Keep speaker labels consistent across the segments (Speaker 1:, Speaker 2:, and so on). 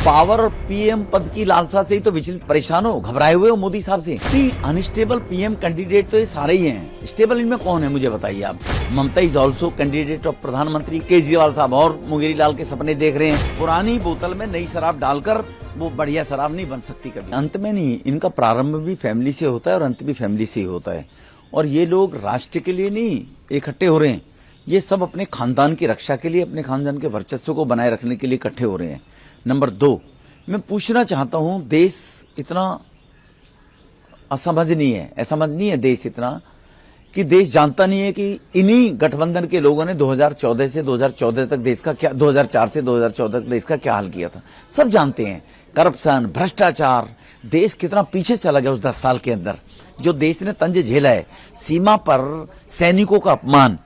Speaker 1: Power और PM पद की लालसा से ही तो विचलित परेशान हो, घबराए हुए हो मोदी साहब से। अनस्टेबल पीएम कैंडिडेट तो ये सारे ही हैं। स्टेबल इनमें कौन है मुझे बताइए आप। ममता इज ऑल्सो कैंडिडेट ऑफ प्रधानमंत्री। केजरीवाल साहब और मुंगेरी लाल के सपने देख रहे हैं। पुरानी बोतल में नई शराब डालकर वो बढ़िया शराब नहीं बन सकती कभी। अंत में नहीं, इनका प्रारंभ भी फैमिली से होता है और अंत भी फैमिली से ही होता है। और ये लोग राष्ट्र के लिए नहीं इकट्ठे हो रहे हैं, ये सब अपने खानदान की रक्षा के लिए, अपने खानदान के वर्चस्व को बनाए रखने के लिए इकट्ठे हो रहे हैं। नंबर 2, मैं पूछना चाहता हूं, देश इतना असमझ नहीं है, असमझ नहीं है देश इतना कि देश जानता नहीं है कि इन्हीं गठबंधन के लोगों ने 2014 से 2014 तक देश का क्या, 2004 से 2014 तक देश का क्या हाल किया था। सब जानते हैं, करप्शन, भ्रष्टाचार, देश कितना पीछे चला गया उस 10 साल के अंदर। जो देश ने तंज झेला है, सीमा पर सैनिकों का अपमान,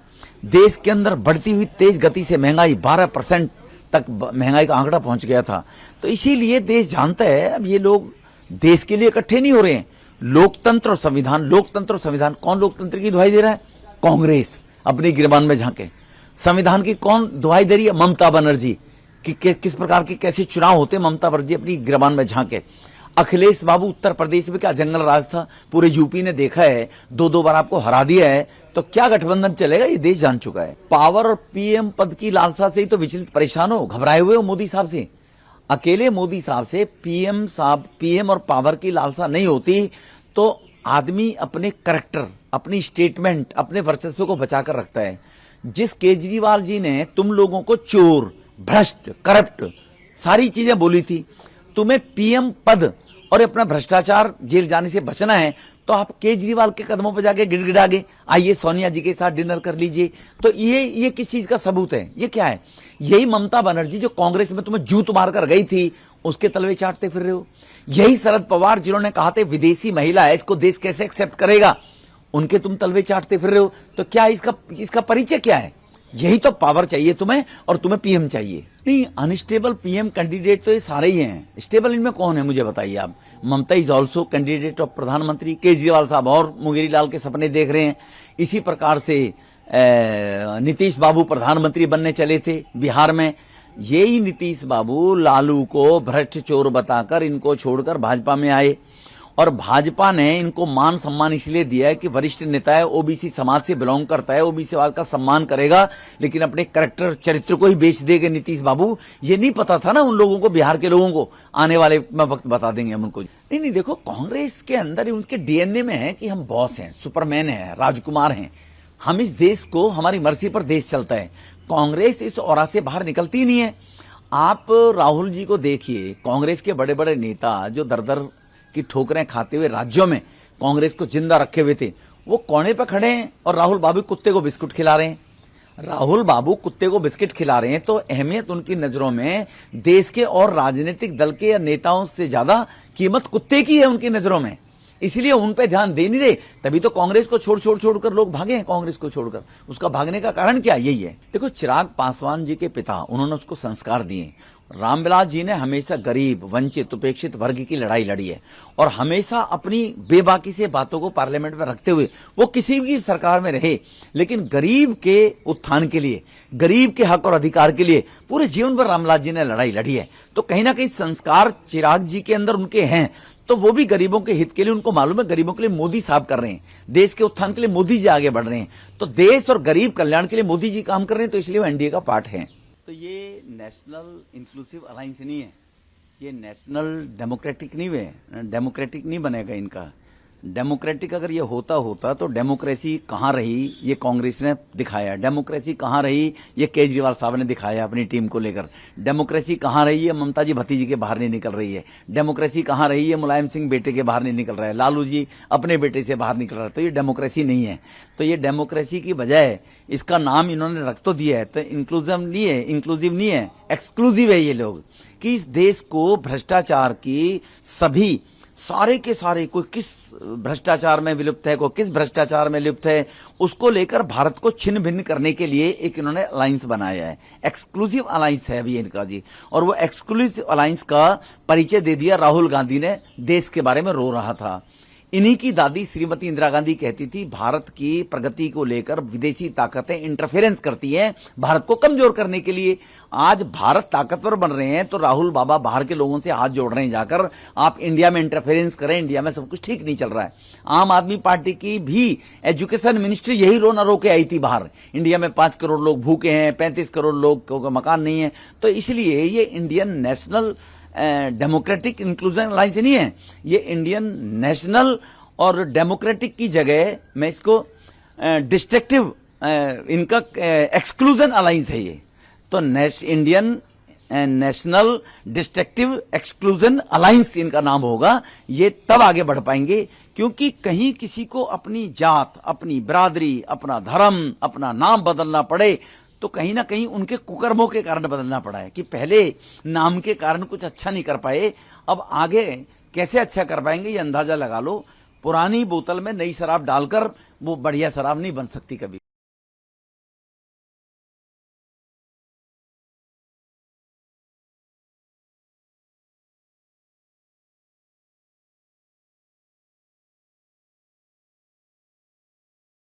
Speaker 1: देश के अंदर बढ़ती हुई तेज गति से महंगाई 12% तक महंगाई का आंकड़ा पहुंच गया था। तो इसीलिए देश जानता है अब ये लोग देश के लिए इकट्ठे नहीं हो रहे हैं। लोकतंत्र और संविधान, लोकतंत्र और संविधान, कौन लोकतंत्र की दुहाई दे रहा है? कांग्रेस अपनी गिरबान में झांके। संविधान की कौन दुहाई दे रही है? ममता बनर्जी। कि किस प्रकार के कैसे चुनाव होते, ममता बनर्जी अपनी गिरबान में झांके। अखिलेश बाबू उत्तर प्रदेश में क्या जंगल राज था, पूरे यूपी ने देखा है, 2-2 बार आपको हरा दिया है, तो क्या गठबंधन चलेगा ये देश जान चुका है। पावर और पीएम पद की लालसा से ही तो विचलित परेशान हो, घबराए हुए हो मोदी साहब से। अकेले मोदी साहब से पीएम और पावर की लालसा नहीं होती तो आदमी अपने करैक्टर, अपनी स्टेटमेंट, अपने वर्चस्व को बचाकर रखता है। जिस केजरीवाल जी ने तुम लोगों को चोर, भ्रष्ट, करप्ट सारी चीजें बोली थी, तुम्हें पीएम पद और अपना भ्रष्टाचार जेल जाने से बचना है, तो आप केजरीवाल के कदमों पर जाके गिड़गिड़ा गए, आइए सोनिया जी के साथ डिनर कर लीजिए। तो ये किस चीज का सबूत है? ये क्या है? यही ममता बनर्जी जो कांग्रेस में तुम्हें जूत मारकर गई थी, उसके तलवे चाटते फिर रहे हो। यही शरद पवार जिन्होंने कहा थे विदेशी महिला है, इसको देश कैसे एक्सेप्ट करेगा, उनके तुम तलवे चाटते फिर रहे हो। तो क्या इसका परिचय क्या है? यही तो पावर चाहिए तुम्हें, और तुम्हें पीएम चाहिए। नहीं, अनस्टेबल पीएम कैंडिडेट तो ये सारे ही हैं। स्टेबल इनमें कौन है मुझे बताइए आप। ममता इज ऑल्सो कैंडिडेट ऑफ प्रधानमंत्री। केजरीवाल साहब और मुंगेरी लाल के सपने देख रहे हैं। इसी प्रकार से नीतीश बाबू प्रधानमंत्री बनने चले थे बिहार में। यही नीतीश बाबू लालू को भ्रष्ट चोर बताकर इनको छोड़कर भाजपा में आए, और भाजपा ने इनको मान सम्मान इसलिए दिया है कि वरिष्ठ नेता है, ओबीसी समाज से बिलोंग करता है, ओबीसी समाज का सम्मान करेगा, लेकिन अपने कैरेक्टर, चरित्र को ही बेच देंगे नीतीश बाबू। ये नहीं पता था ना उन लोगों को, बिहार के लोगों को। आने वाले में वक्त बता देंगे हम उनको। नहीं, देखो, कांग्रेस के अंदर उनके डीएनए में है कि हम बॉस हैं, सुपरमैन हैं, राजकुमार हैं, हम इस देश को, हमारी मर्जी पर देश चलता है। कांग्रेस इस औरा से बाहर निकलती नहीं है। आप राहुल जी को देखिए, कांग्रेस के बड़े बड़े नेता जो दर की ठोकरें खाते हुए राज्यों में कांग्रेस को जिंदा रखे हुए थे, वो कोने पर खड़े हैं, और राहुल बाबू कुत्ते को बिस्कुट खिला रहे हैं। राहुल बाबू कुत्ते को बिस्किट खिला रहे हैं, तो अहमियत उनकी नजरों में देश के और राजनीतिक दल के या नेताओं से ज्यादा कीमत कुत्ते की है उनकी नजरों में। इसलिए उन पे ध्यान दे नहीं रहे, तभी तो कांग्रेस को छोड़कर लोग भागे हैं। कांग्रेस को छोड़कर उसका भागने का कारण क्या? यही है। देखो, चिराग पासवान जी के पिता, उन्होंने उसको संस्कार दिए। रामविलास जी ने हमेशा गरीब, वंचित, उपेक्षित वर्ग की लड़ाई लड़ी है, और हमेशा अपनी बेबाकी से बातों को पार्लियामेंट में रखते हुए वो किसी भी सरकार में रहे, लेकिन गरीब के उत्थान के लिए, गरीब के हक और अधिकार के लिए पूरे जीवन भर रामविलास जी ने लड़ाई लड़ी है। तो कहीं ना कहीं संस्कार चिराग जी के अंदर उनके हैं, तो वो भी गरीबों के हित के लिए, उनको मालूम है गरीबों के लिए मोदी साहब कर रहे हैं, देश के उत्थान के लिए मोदी जी आगे बढ़ रहे हैं, तो देश और गरीब कल्याण के लिए मोदी जी काम कर रहे हैं, तो इसलिए वो एनडीए का पार्ट है। तो ये नेशनल इंक्लूसिव अलायंस नहीं है, ये नेशनल डेमोक्रेटिक नहीं है, डेमोक्रेटिक नहीं बनेगा इनका। डेमोक्रेटिक अगर ये होता तो डेमोक्रेसी कहाँ रही, ये कांग्रेस ने दिखाया। डेमोक्रेसी कहाँ रही, ये केजरीवाल साहब ने दिखाया अपनी टीम को लेकर। डेमोक्रेसी कहाँ रही, ये ममता जी भतीजी के बाहर नहीं निकल रही है। डेमोक्रेसी कहाँ रही, ये मुलायम सिंह बेटे के बाहर नहीं निकल रहा है, लालू जी अपने बेटे से बाहर निकल रहा है। तो ये डेमोक्रेसी नहीं है। तो ये डेमोक्रेसी की बजाय इसका नाम इन्होंने रख तो दिया है, तो इंक्लूसिव नहीं है, एक्सक्लूसिव है ये लोग, कि इस देश को भ्रष्टाचार की सभी, सारे के सारे, कोई किस भ्रष्टाचार में विलुप्त है, कोई किस भ्रष्टाचार में लिप्त है, उसको लेकर भारत को छिन्न भिन्न करने के लिए एक इन्होंने अलायंस बनाया है। एक्सक्लूसिव अलायंस है अभी इनका जी, और वो एक्सक्लूसिव अलायंस का परिचय दे दिया राहुल गांधी ने, देश के बारे में रो रहा था। इन्हीं की दादी श्रीमती इंदिरा गांधी कहती थी भारत की प्रगति को लेकर विदेशी ताकतें इंटरफेरेंस करती हैं भारत को कमजोर करने के लिए। आज भारत ताकतवर बन रहे हैं तो राहुल बाबा बाहर के लोगों से हाथ जोड़ रहे हैं जाकर, आप इंडिया में इंटरफेरेंस करें, इंडिया में सब कुछ ठीक नहीं चल रहा है। आम आदमी पार्टी की भी एजुकेशन मिनिस्ट्री यही रो न रो के आई थी बाहर, इंडिया में 5 करोड़ लोग भूखे हैं, 35 करोड़ लोग को मकान नहीं है। तो इसलिए ये Indian national democratic inclusion alliance नहीं है, ये इंडियन नेशनल और डेमोक्रेटिक की जगह मैं इसको डिस्ट्रक्टिव इनका एक्सक्लूजन अलायंस है ये। तो Indian national destructive exclusion alliance इनका नाम होगा। ये तब आगे बढ़ पाएंगे क्योंकि कहीं किसी को अपनी जात, अपनी बिरादरी, अपना धर्म, अपना नाम बदलना पड़े तो कहीं ना कहीं उनके कुकर्मों के कारण बदलना पड़ा है कि पहले नाम के कारण कुछ अच्छा नहीं कर पाए, अब आगे कैसे अच्छा कर पाएंगे ये अंदाजा लगा लो। पुरानी बोतल में नई शराब डालकर वो बढ़िया शराब नहीं बन सकती कभी।